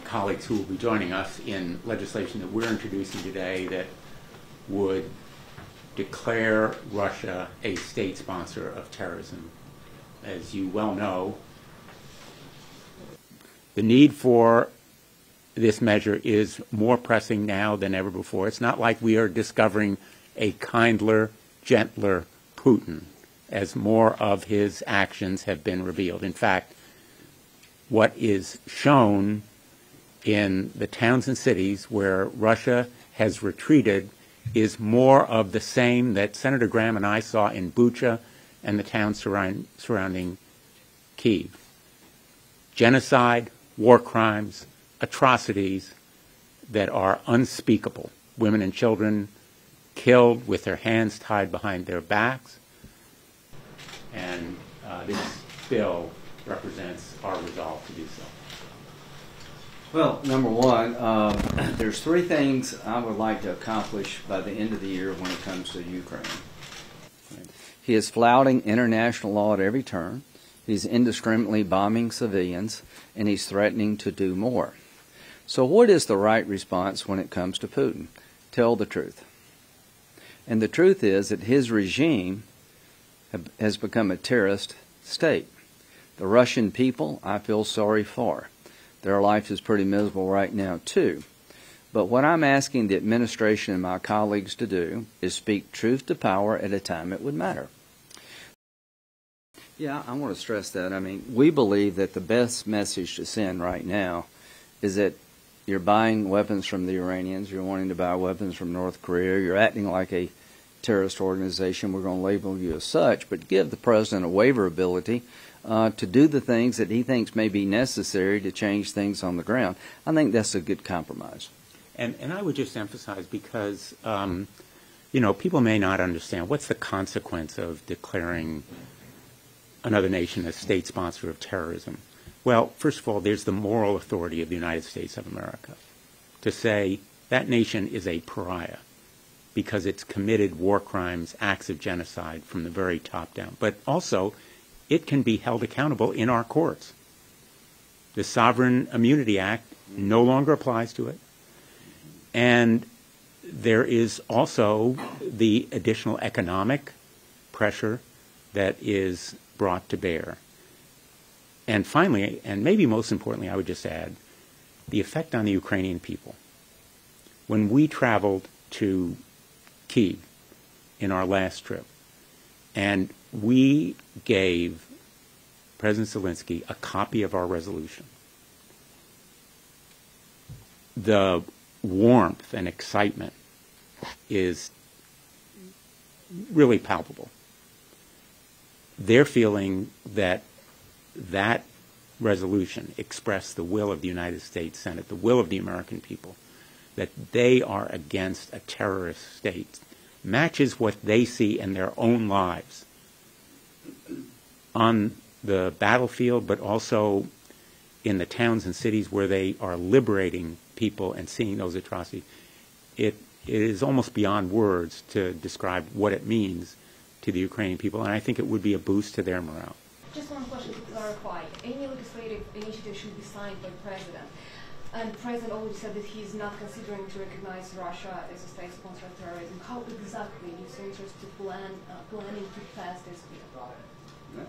colleagues who will be joining us in legislation that we're introducing today that would declare Russia a state sponsor of terrorism. As you well know, the need for this measure is more pressing now than ever before. It's not like we are discovering a kindler, gentler Putin as more of his actions have been revealed. In fact, what is shown in the towns and cities where Russia has retreated is more of the same that Senator Graham and I saw in Bucha and the towns surrounding Kyiv. Genocide, war crimes, atrocities that are unspeakable. Women and children killed with their hands tied behind their backs. And this bill represents our resolve to do so. Well, number one, there's three things I would like to accomplish by the end of the year when it comes to Ukraine. He is flouting international law at every turn. He's indiscriminately bombing civilians, and he's threatening to do more. So what is the right response when it comes to Putin? Tell the truth. And the truth is that his regime has become a terrorist state. The Russian people, I feel sorry for. Their life is pretty miserable right now, too. But what I'm asking the administration and my colleagues to do is speak truth to power at a time it would matter. Yeah, I want to stress that. I mean, we believe that the best message to send right now is that you're buying weapons from the Iranians, you're wanting to buy weapons from North Korea, you're acting like a terrorist organization, we're going to label you as such, but give the president a waiver ability to do the things that he thinks may be necessary to change things on the ground. I think that's a good compromise. And I would just emphasize, because, you know, people may not understand, what's the consequence of declaring another nation a state sponsor of terrorism? Well, first of all, there's the moral authority of the United States of America to say that nation is a pariah because it's committed war crimes, acts of genocide from the very top down. But also, it can be held accountable in our courts. The Sovereign Immunity Act no longer applies to it. And there is also the additional economic pressure that is brought to bear. And finally, and maybe most importantly, I would just add, the effect on the Ukrainian people. When we traveled to Kyiv in our last trip, and we gave President Zelensky a copy of our resolution, the warmth and excitement is really palpable. They're feeling that that resolution expressed the will of the United States Senate, the will of the American people, that they are against a terrorist state, matches what they see in their own lives on the battlefield, but also in the towns and cities where they are liberating people and seeing those atrocities. It is almost beyond words to describe what it means to the Ukrainian people, and I think it would be a boost to their morale. Just one question to clarify. Any legislative initiative should be signed by the President. And the President already said that he is not considering to recognize Russia as a state sponsor of terrorism. How exactly is he interested planning to pass this bill?